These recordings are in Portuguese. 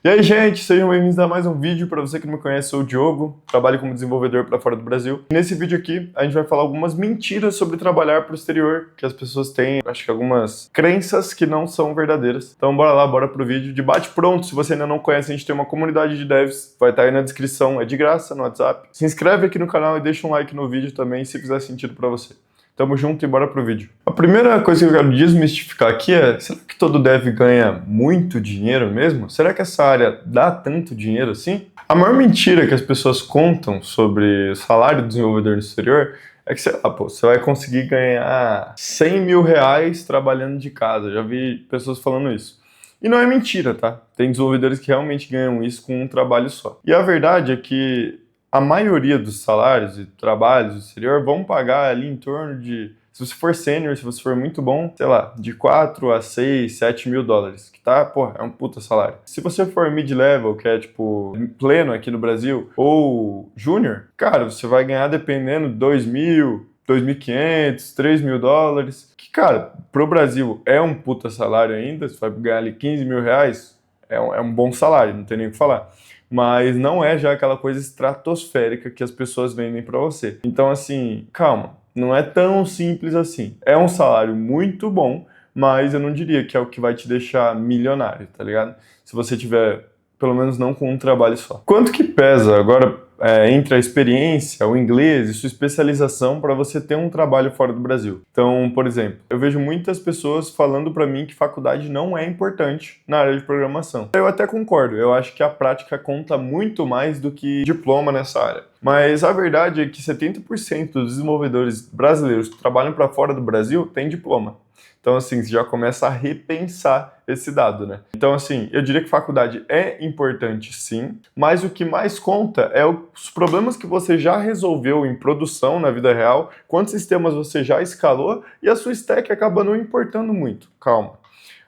E aí, gente, sejam bem-vindos a mais um vídeo. Para você que não me conhece, sou o Diogo, trabalho como desenvolvedor para fora do Brasil. E nesse vídeo aqui, a gente vai falar algumas mentiras sobre trabalhar para o exterior, que as pessoas têm, acho que algumas crenças que não são verdadeiras. Então bora lá, bora pro vídeo. De bate pronto, se você ainda não conhece, a gente tem uma comunidade de devs, vai estar aí na descrição, é de graça no WhatsApp. Se inscreve aqui no canal e deixa um like no vídeo também, se fizer sentido para você. Tamo junto e bora pro vídeo. A primeira coisa que eu quero desmistificar aqui é, será que todo dev ganha muito dinheiro mesmo? Será que essa área dá tanto dinheiro assim? A maior mentira que as pessoas contam sobre o salário do desenvolvedor no exterior é que, sei lá, pô, você vai conseguir ganhar 100 mil reais trabalhando de casa. Já vi pessoas falando isso. E não é mentira, tá? Tem desenvolvedores que realmente ganham isso com um trabalho só. E a verdade é que a maioria dos salários e trabalhos do exterior vão pagar ali em torno de, se você for sênior, se você for muito bom, sei lá, de 4 a 6, 7 mil dólares, que tá, pô, é um puta salário. Se você for mid-level, que é tipo pleno aqui no Brasil, ou júnior, cara, você vai ganhar dependendo 2 mil, 2.500, 3 mil dólares, que, cara, pro Brasil é um puta salário ainda, você vai ganhar ali 15 mil reais, é um bom salário, não tem nem o que falar. Mas não é já aquela coisa estratosférica que as pessoas vendem para você. Então, assim, calma, não é tão simples assim. É um salário muito bom, mas eu não diria que é o que vai te deixar milionário, tá ligado? Se você tiver, pelo menos não com um trabalho só. Quanto que pesa agora entre a experiência, o inglês e sua especialização para você ter um trabalho fora do Brasil? Então, por exemplo, eu vejo muitas pessoas falando para mim que faculdade não é importante na área de programação. Eu até concordo, eu acho que a prática conta muito mais do que diploma nessa área. Mas a verdade é que 70% dos desenvolvedores brasileiros que trabalham para fora do Brasil têm diploma. Então, assim, você já começa a repensar esse dado, né? Então, assim, eu diria que faculdade é importante, sim, mas o que mais conta é os problemas que você já resolveu em produção na vida real, quantos sistemas você já escalou e a sua stack acaba não importando muito. Calma.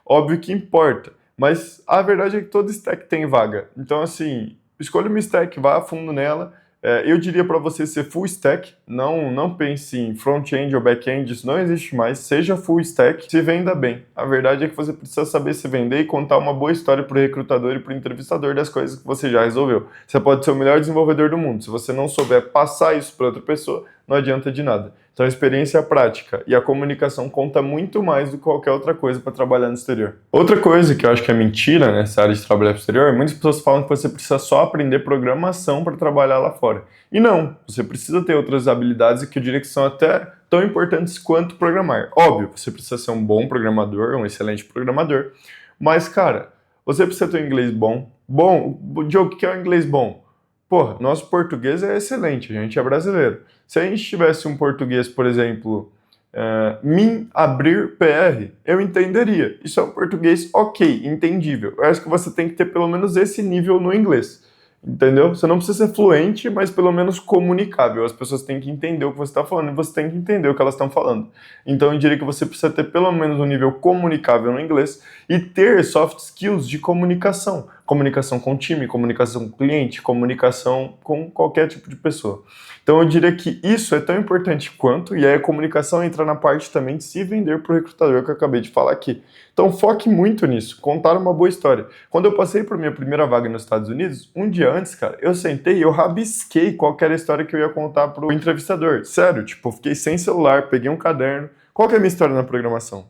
Óbvio que importa, mas a verdade é que toda stack tem vaga. Então, assim, escolha uma stack, vá a fundo nela. Eu diria para você ser full stack, não pense em front-end ou back-end, isso não existe mais, seja full stack, se venda bem. A verdade é que você precisa saber se vender e contar uma boa história para o recrutador e para o entrevistador das coisas que você já resolveu. Você pode ser o melhor desenvolvedor do mundo, se você não souber passar isso para outra pessoa, não adianta de nada. Então a experiência prática e a comunicação conta muito mais do que qualquer outra coisa para trabalhar no exterior. Outra coisa que eu acho que é mentira nessa área de trabalhar no exterior, muitas pessoas falam que você precisa só aprender programação para trabalhar lá fora. E não, você precisa ter outras habilidades que eu diria que são até tão importantes quanto programar. Óbvio, você precisa ser um bom programador, um excelente programador, mas, cara, você precisa ter um inglês bom. Bom, Diogo, o que é um inglês bom? Porra, nosso português é excelente, a gente é brasileiro. Se a gente tivesse um português, por exemplo, min abrir PR, eu entenderia. Isso é um português ok, entendível. Eu acho que você tem que ter pelo menos esse nível no inglês. Entendeu? Você não precisa ser fluente, mas pelo menos comunicável. As pessoas têm que entender o que você está falando e você tem que entender o que elas estão falando. Então eu diria que você precisa ter pelo menos um nível comunicável no inglês e ter soft skills de comunicação. Comunicação com o time, comunicação com o cliente, comunicação com qualquer tipo de pessoa. Então eu diria que isso é tão importante quanto, e aí a comunicação entra na parte também de se vender para o recrutador que eu acabei de falar aqui. Então foque muito nisso, contar uma boa história. Quando eu passei por minha primeira vaga nos Estados Unidos, um dia antes, cara, eu sentei e eu rabisquei qual era a história que eu ia contar pro entrevistador. Sério, tipo, eu fiquei sem celular, peguei um caderno. Qual que é a minha história na programação?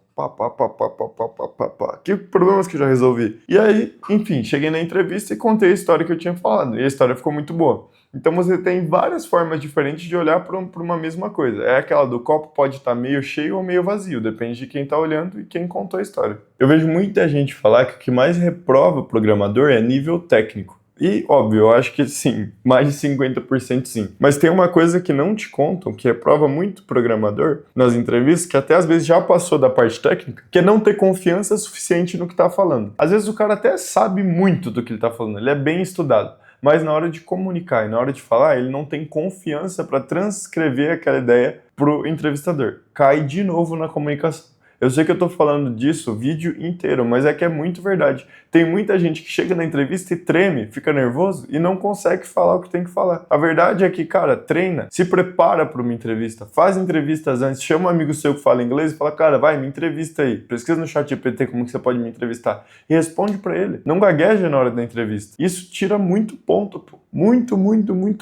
Que problemas que eu já resolvi? E aí, enfim, cheguei na entrevista e contei a história que eu tinha falado. E a história ficou muito boa. Então você tem várias formas diferentes de olhar para uma mesma coisa. É aquela do copo pode estar meio cheio ou meio vazio, depende de quem está olhando e quem contou a história. Eu vejo muita gente falar que o que mais reprova o programador é nível técnico. E, óbvio, eu acho que sim, mais de 50% sim. Mas tem uma coisa que não te contam, que reprova muito o programador nas entrevistas, que até às vezes já passou da parte técnica, que é não ter confiança suficiente no que está falando. Às vezes o cara até sabe muito do que ele está falando, ele é bem estudado. Mas na hora de comunicar e na hora de falar, ele não tem confiança para transcrever aquela ideia pro entrevistador. Cai de novo na comunicação. Eu sei que eu tô falando disso o vídeo inteiro, mas é que é muito verdade. Tem muita gente que chega na entrevista e treme, fica nervoso e não consegue falar o que tem que falar. A verdade é que, cara, treina, se prepara para uma entrevista, faz entrevistas antes, chama um amigo seu que fala inglês e fala, cara, vai, me entrevista aí. Pesquisa no ChatGPT como que você pode me entrevistar. E responde para ele. Não gagueja na hora da entrevista. Isso tira muito ponto, pô. Muito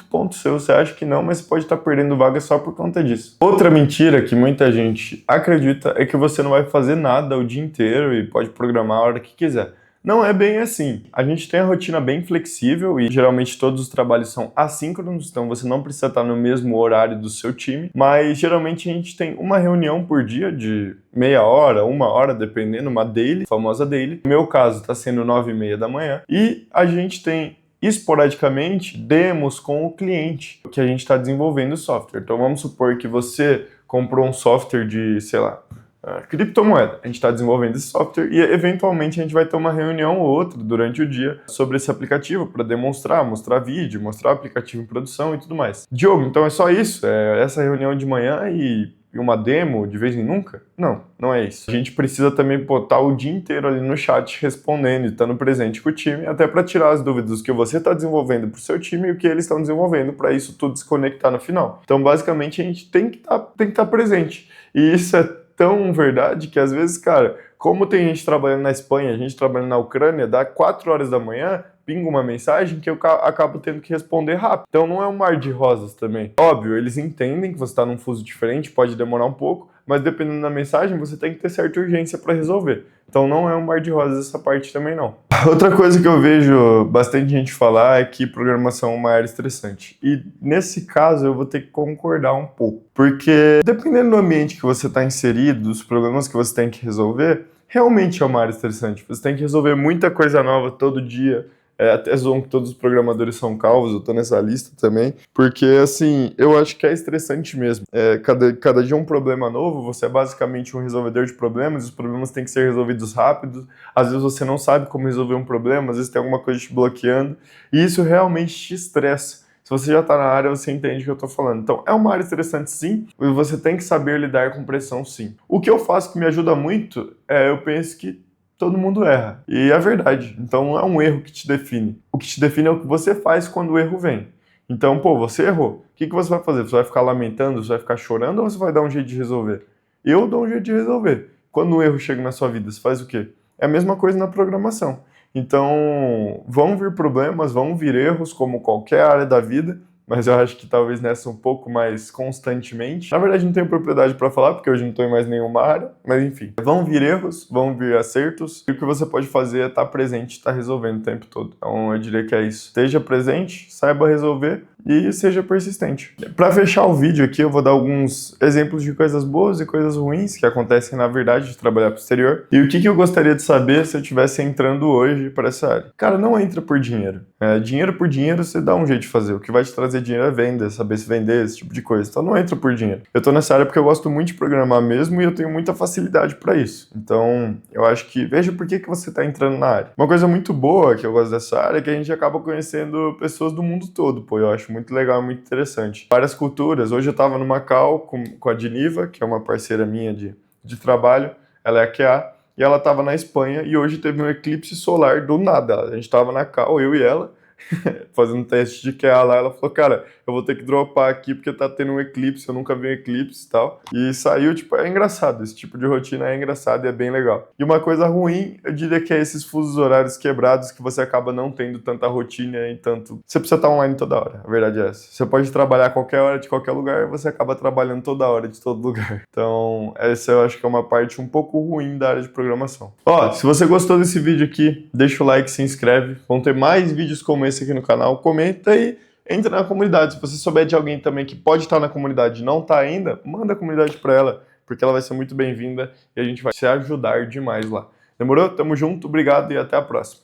ponto seu. Você acha que não, mas você pode estar perdendo vaga só por conta disso. Outra mentira que muita gente acredita é que você não vai fazer nada o dia inteiro e pode programar a hora que quiser. Não é bem assim. A gente tem a rotina bem flexível e geralmente todos os trabalhos são assíncronos, então você não precisa estar no mesmo horário do seu time, mas geralmente a gente tem uma reunião por dia de meia hora, uma hora, dependendo, uma daily, famosa daily. No meu caso está sendo 9h30 da manhã e a gente tem esporadicamente demos com o cliente que a gente está desenvolvendo o software. Então vamos supor que você comprou um software de, sei lá, criptomoeda. A gente está desenvolvendo esse software e eventualmente a gente vai ter uma reunião ou outra durante o dia sobre esse aplicativo para mostrar vídeo, mostrar o aplicativo em produção e tudo mais. Diogo, então é só isso? É essa reunião de manhã e uma demo de vez em nunca? Não, não é isso. A gente precisa também botar o dia inteiro ali no chat respondendo e estando presente com o time, até para tirar as dúvidas que você está desenvolvendo para o seu time e o que eles estão desenvolvendo para isso tudo se conectar no final. Então, basicamente, a gente tem que estar presente. E isso é tão verdade que às vezes, cara, como tem gente trabalhando na Espanha, gente trabalhando na Ucrânia, dá 4 horas da manhã, pinga uma mensagem que eu acabo tendo que responder rápido. Então não é um mar de rosas também. Óbvio, eles entendem que você está num fuso diferente, pode demorar um pouco, mas dependendo da mensagem, você tem que ter certa urgência para resolver. Então não é um mar de rosas essa parte também não. Outra coisa que eu vejo bastante gente falar é que programação é uma área estressante. E nesse caso eu vou ter que concordar um pouco. Porque dependendo do ambiente que você está inserido, dos problemas que você tem que resolver, realmente é uma área estressante. Você tem que resolver muita coisa nova todo dia. Até zoam que todos os programadores são calvos, eu tô nessa lista também, porque assim, eu acho que é estressante mesmo. Cada dia um problema novo, você é basicamente um resolvedor de problemas, os problemas têm que ser resolvidos rápido, às vezes você não sabe como resolver um problema, às vezes tem alguma coisa te bloqueando, e isso realmente te estressa. Se você já está na área, você entende o que eu estou falando. Então, é uma área estressante sim, e você tem que saber lidar com pressão sim. O que eu faço que me ajuda muito eu penso que todo mundo erra. E é verdade. Então não é um erro que te define. O que te define é o que você faz quando o erro vem. Então, pô, você errou. O que você vai fazer? Você vai ficar lamentando? Você vai ficar chorando? Ou você vai dar um jeito de resolver? Eu dou um jeito de resolver. Quando o erro chega na sua vida, você faz o quê? É a mesma coisa na programação. Então, vão vir problemas, vão vir erros, como qualquer área da vida, mas eu acho que talvez nessa um pouco mais constantemente. Na verdade, não tenho propriedade para falar, porque hoje não estou em mais nenhuma área, mas enfim. Vão vir erros, vão vir acertos, e o que você pode fazer é estar presente, estar resolvendo o tempo todo. Então, eu diria que é isso. Esteja presente, saiba resolver e seja persistente. Para fechar o vídeo aqui, eu vou dar alguns exemplos de coisas boas e coisas ruins que acontecem na verdade de trabalhar para o exterior. E o que eu gostaria de saber se eu estivesse entrando hoje para essa área. Cara, não entra por dinheiro. Dinheiro por dinheiro, você dá um jeito de fazer. O que vai te trazer dinheiro é venda, saber se vender, esse tipo de coisa. Então não entra por dinheiro. Eu tô nessa área porque eu gosto muito de programar mesmo e eu tenho muita facilidade para isso. Então eu acho que veja por que você tá entrando na área. Uma coisa muito boa que eu gosto dessa área é que a gente acaba conhecendo pessoas do mundo todo, pô. Eu acho muito legal, muito interessante. Várias culturas. Hoje eu tava no Macau com a Diniva, que é uma parceira minha de trabalho. Ela é a QA. E ela tava na Espanha e hoje teve um eclipse solar do nada. A gente tava na Cal, eu e ela, fazendo teste de QA lá. Ela falou, cara, eu vou ter que dropar aqui porque tá tendo um eclipse, eu nunca vi um eclipse e tal. E saiu, tipo, é engraçado. Esse tipo de rotina é engraçado e é bem legal. E uma coisa ruim, eu diria que é esses fusos horários quebrados que você acaba não tendo tanta rotina e tanto... Você precisa estar online toda hora, a verdade é essa. Você pode trabalhar a qualquer hora de qualquer lugar, você acaba trabalhando toda hora de todo lugar. Então, essa eu acho que é uma parte um pouco ruim da área de programação. Ó, se você gostou desse vídeo aqui, deixa o like, se inscreve. Vão ter mais vídeos como esse aqui no canal. Comenta e entra na comunidade. Se você souber de alguém também que pode estar na comunidade e não está ainda, manda a comunidade para ela, porque ela vai ser muito bem-vinda e a gente vai se ajudar demais lá. Demorou? Tamo junto, obrigado e até a próxima.